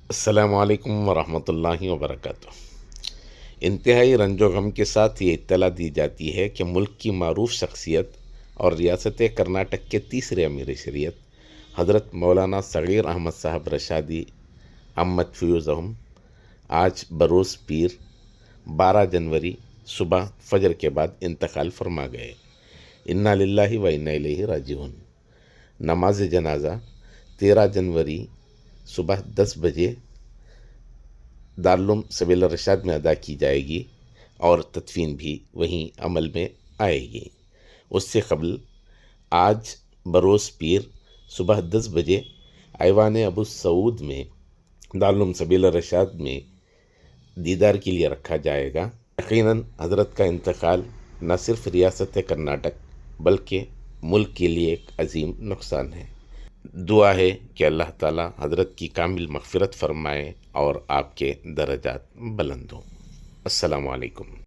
السلام علیکم ورحمۃ اللہ وبرکاتہ۔ انتہائی رنج و غم کے ساتھ یہ اطلاع دی جاتی ہے کہ ملک کی معروف شخصیت اور ریاست کرناٹک کے تیسرے امیر شریعت حضرت مولانا صغیر احمد صاحب رشادی امت فیوزہم آج بروز پیر 12 جنوری صبح فجر کے بعد انتقال فرما گئے۔ انا للہ و انا الیہ راجعون۔ نماز جنازہ 13 جنوری صبح 10 بجے دارالعلوم سبیل الرشاد میں ادا کی جائے گی اور تدفین بھی وہیں عمل میں آئے گی۔ اس سے قبل آج بروز پیر صبح 10 بجے ایوان ابو سعود میں دارالعلوم سبیل الرشاد میں دیدار کے لیے رکھا جائے گا۔ یقیناً حضرت کا انتقال نہ صرف ریاست کرناٹک بلکہ ملک کے لیے ایک عظیم نقصان ہے۔ دعا ہے کہ اللہ تعالی حضرت کی کامل مغفرت فرمائے اور آپ کے درجات بلند ہوں۔ السلام علیکم۔